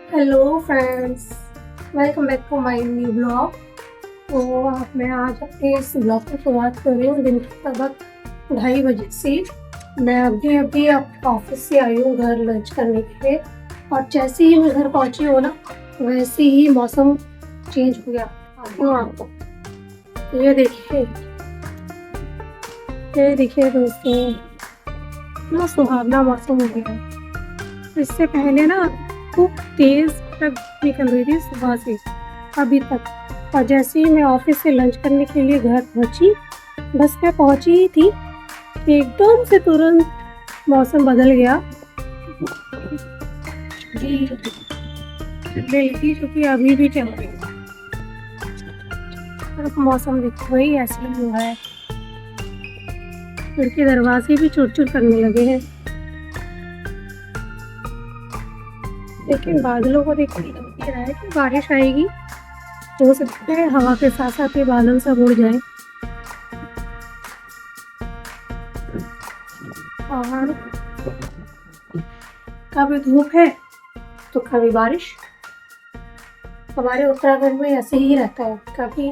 Hello friends, welcome back to my new blog. तो मैं आज अपने इस ब्लॉग की शुरुआत कर रही हूँ दिन के लगभग 2:30 बजे से। मैं अभी ऑफिस से आई हूँ घर लंच करने के लिए, और जैसे ही मैं घर पहुँची हूँ ना, वैसे ही मौसम चेंज हो गया। आती हूँ आपको, ये देखिए दोस्तों, इतना सुहावना मौसम हो गया है। इससे पहले ना खूब तेज धूप निकल रही थी सुबह से अभी तक, और जैसे ही मैं ऑफिस से लंच करने के लिए घर पहुंची, बस मैं पहुंची ही थी कि एकदम से तुरंत मौसम बदल गया। बिल्कुल, क्योंकि अभी भी चल रही है और मौसम देखो वही ऐसे ही हुआ है। खिड़की दरवाजे भी चुर-चुर करने लगे हैं, लेकिन बादलों को देख के लग रहा है कि बारिश आएगी। हो सकता है हवा के साथ साथ ये बादल सब उड़ जाए, और कभी धूप है तो कभी बारिश। हमारे उत्तराखंड में ऐसे ही रहता है, कभी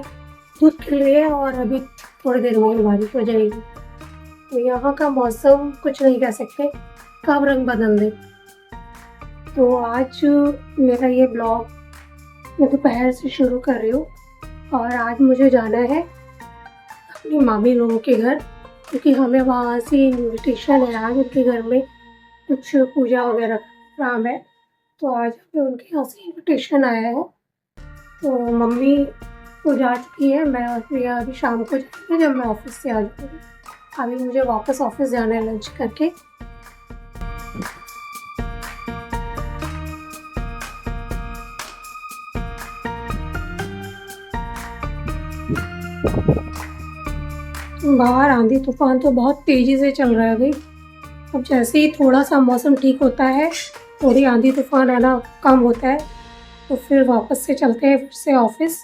धूप खिल रही है और अभी थोड़ी देर में बारिश हो जाएगी। तो यहाँ का मौसम कुछ नहीं कह सकते कब रंग बदल दे। तो आज मेरा ये ब्लॉग मैं दोपहर से शुरू कर रही हूँ, और आज मुझे जाना है अपनी मामी लोगों के घर, क्योंकि हमें वहाँ से इनविटेशन है। आज उनके घर में कुछ पूजा वगैरह का प्रोग्राम है, तो आज हमें उनके यहाँ से इनविटेशन आया है। तो मम्मी तो जा चुकी है, मैं और प्रिया अभी शाम को जाएंगे जब मैं ऑफिस से आ जाऊँगी। अभी मुझे वापस ऑफिस जाना है लंच करके। बाहर आंधी तूफान तो बहुत तेज़ी से चल रहा है भाई। अब जैसे ही थोड़ा सा मौसम ठीक होता है, थोड़ी आंधी तूफान है ना कम होता है, तो फिर वापस से चलते हैं फिर से ऑफिस।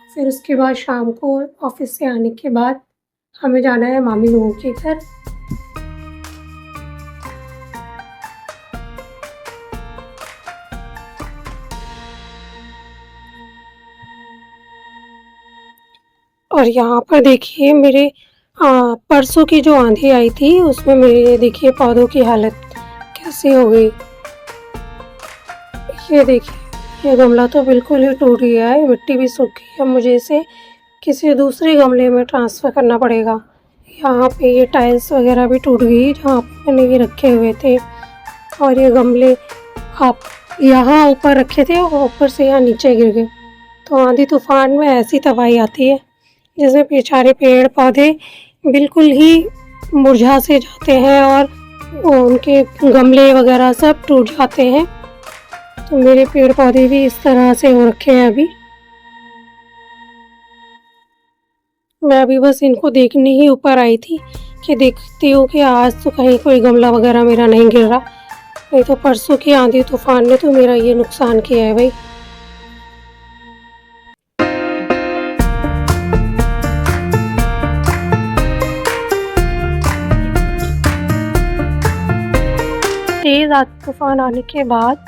फिर उसके बाद शाम को ऑफिस से आने के बाद हमें जाना है मामी लोगों के घर। और यहाँ पर देखिए मेरे परसों की जो आंधी आई थी उसमें मेरे देखिए पौधों की हालत कैसी हो गई। ये देखिए, ये गमला तो बिल्कुल ही टूट गया है, मिट्टी भी सूख गई है। मुझे इसे किसी दूसरे गमले में ट्रांसफ़र करना पड़ेगा। यहाँ पे ये टाइल्स वगैरह भी टूट गई जहाँ पे मैंने ये रखे हुए थे, और ये गमले आप यहाँ ऊपर रखे थे और ऊपर से यहाँ नीचे गिर गए। तो आंधी तूफान में ऐसी तबाही आती है जिसमें बेचारे पेड़ पौधे बिल्कुल ही मुरझा से जाते हैं, और उनके गमले वगैरह सब टूट जाते हैं। तो मेरे पेड़ पौधे भी इस तरह से हो रखे हैं अभी। मैं अभी बस इनको देखने ही ऊपर आई थी कि देखती हूँ कि आज तो कहीं कोई गमला वगैरह मेरा नहीं गिर रहा। नहीं तो परसों की आंधी तूफान ने तो मेरा ये नुकसान किया है भाई। तेज़ आंधी तूफान आने के बाद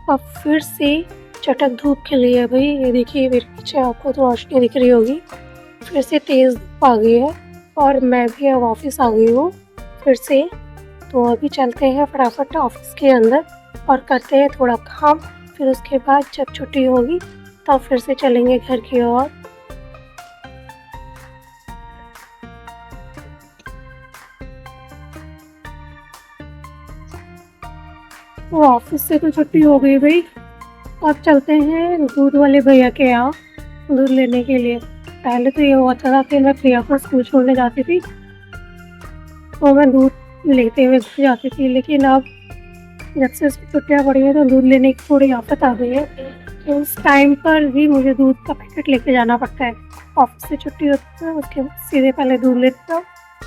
अब फिर से चटक धूप खिली है भाई। ये देखिए मेरे पीछे आपको तो रोशनी दिख रही होगी, फिर से तेज़ धूप आ गई है, और मैं भी अब ऑफिस आ गई हूँ फिर से। तो अभी चलते हैं फटाफट ऑफिस के अंदर और करते हैं थोड़ा काम। फिर उसके बाद जब छुट्टी होगी तब फिर से चलेंगे घर की ओर। तो ऑफिस से तो छुट्टी हो गई भाई, अब चलते हैं दूध वाले भैया के यहाँ दूध लेने के लिए। पहले तो ये होता था कि मैं प्रिया को स्कूल छोड़ने जाती थी तो मैं दूध लेते हुए घर जाती थी, लेकिन अब जब से छुट्टियाँ पड़ी हैं तो दूध लेने की थोड़ी आफत आ गई है। तो उस टाइम पर भी मुझे दूध का पैकेट लेके जाना पड़ता है। ऑफिस से छुट्टी होती है उसके बाद सीधे पहले दूध लेते हो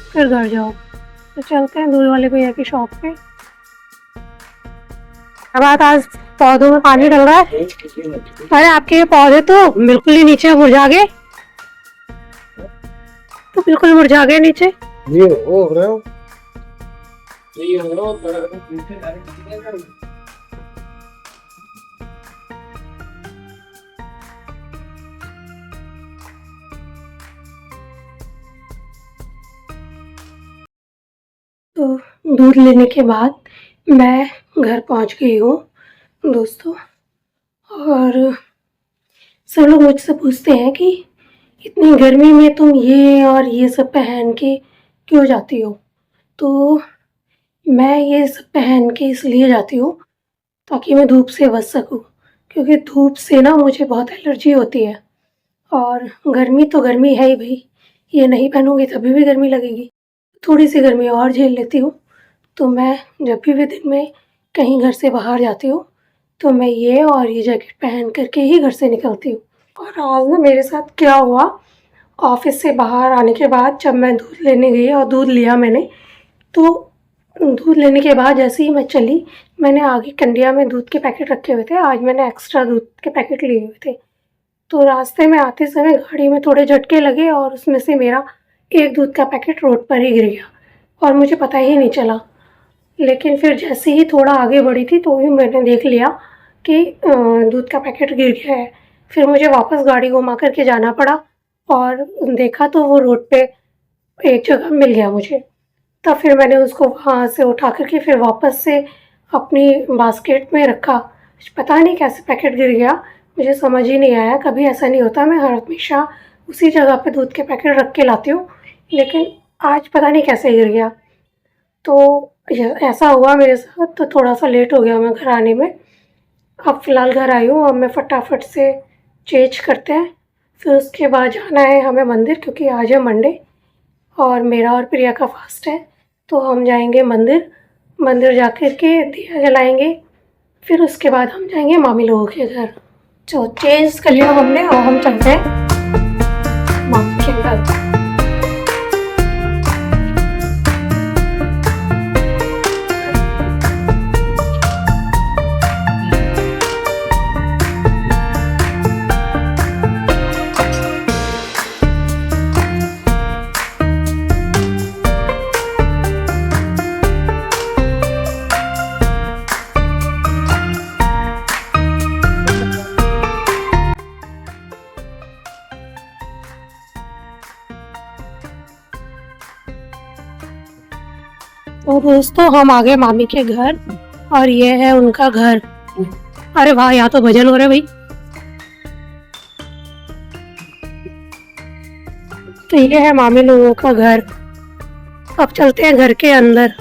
फिर घर जाओ। तो चलते हैं दूध वाले भैया की शॉप पे। अब आज पौधों में पानी डल रहा है। अरे आपके ये पौधे तो बिल्कुल ही नीचे मुरझा गए, तो बिल्कुल मुरझा गए नीचे। ये हो रहा है। दूध लेने के बाद मैं घर पहुंच गई हूँ दोस्तों। और सब लोग मुझसे पूछते हैं कि इतनी गर्मी में तुम ये और ये सब पहन के क्यों जाती हो। तो मैं ये सब पहन के इसलिए जाती हूँ ताकि मैं धूप से बच सकूँ, क्योंकि धूप से ना मुझे बहुत एलर्जी होती है। और गर्मी तो गर्मी है ही भाई, ये नहीं पहनूंगी तभी भी गर्मी लगेगी। थोड़ी सी गर्मी और झेल लेती हूँ। तो मैं जब भी दिन में कहीं घर से बाहर जाती हूँ तो मैं ये जैकेट पहन करके ही घर से निकलती हूँ। और आज ना मेरे साथ क्या हुआ, ऑफिस से बाहर आने के बाद जब मैं दूध लेने गई और दूध लिया मैंने, तो दूध लेने के बाद जैसे ही मैं चली, मैंने आगे कंडिया में दूध के पैकेट रखे हुए थे। आज मैंने एक्स्ट्रा दूध के पैकेट लिए हुए थे। तो रास्ते में आते समय गाड़ी में थोड़े झटके लगे और उसमें से मेरा एक दूध का पैकेट रोड पर ही गिर गया और मुझे पता ही नहीं चला। लेकिन फिर जैसे ही थोड़ा आगे बढ़ी थी तो भी मैंने देख लिया कि दूध का पैकेट गिर गया है। फिर मुझे वापस गाड़ी घुमा करके जाना पड़ा और देखा तो वो रोड पे एक जगह मिल गया मुझे। तब फिर मैंने उसको वहाँ से उठा करके फिर वापस से अपनी बास्केट में रखा। पता नहीं कैसे पैकेट गिर गया, मुझे समझ ही नहीं आया। कभी ऐसा नहीं होता, मैं हमेशा उसी जगह पे दूध के पैकेट रख के लाती हूँ, लेकिन आज पता नहीं कैसे गिर गया। तो ऐसा हुआ मेरे साथ, तो थोड़ा सा लेट हो गया मैं घर आने में। अब फ़िलहाल घर आई हूँ, अब मैं फटाफट से चेंज करते हैं, फिर उसके बाद जाना है हमें मंदिर, क्योंकि आज है मंडे और मेरा और प्रिया का फास्ट है। तो हम जाएंगे मंदिर जा कर के दिया जलाएंगे, फिर उसके बाद हम जाएंगे मामी लोगों के घर। तो चेंज कर लिया हमने और हम चलते हैं मामी के घर। तो दोस्तों हम आ गए मामी के घर और ये है उनका घर। अरे वाह, यहाँ तो भजन हो रहे भाई। तो ये है मामी लोगों का घर। अब चलते हैं घर के अंदर।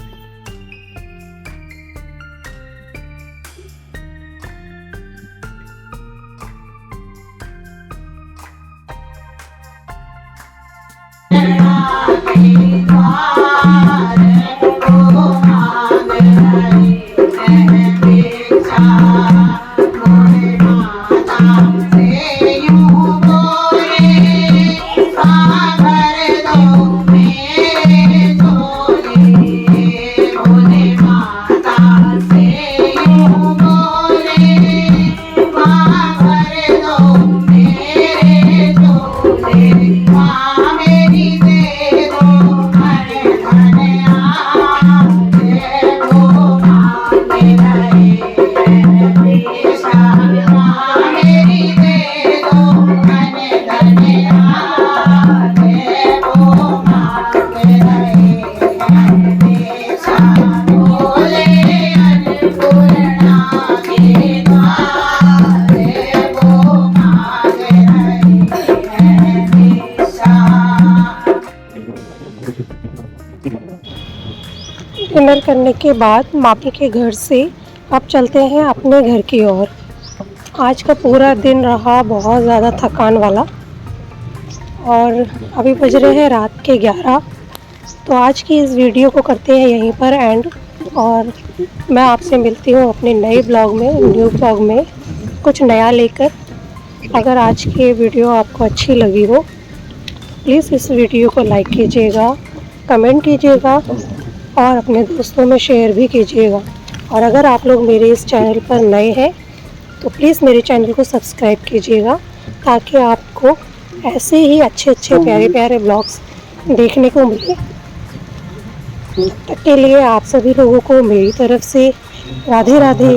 डिनर करने के बाद मामी के घर से अब चलते हैं अपने घर की ओर। आज का पूरा दिन रहा बहुत ज़्यादा थकान वाला और अभी बज रहे हैं रात के 11। तो आज की इस वीडियो को करते हैं यहीं पर एंड, और मैं आपसे मिलती हूँ अपने नए ब्लॉग में, न्यू ब्लॉग में कुछ नया लेकर। अगर आज की वीडियो आपको अच्छी लगी हो प्लीज़ इस वीडियो को लाइक कीजिएगा, कमेंट कीजिएगा और अपने दोस्तों में शेयर भी कीजिएगा। और अगर आप लोग मेरे इस चैनल पर नए हैं तो प्लीज़ मेरे चैनल को सब्सक्राइब कीजिएगा, ताकि आपको ऐसे ही अच्छे प्यारे प्यारे ब्लॉग्स देखने को मिले। तब के लिए आप सभी लोगों को मेरी तरफ से राधे राधे।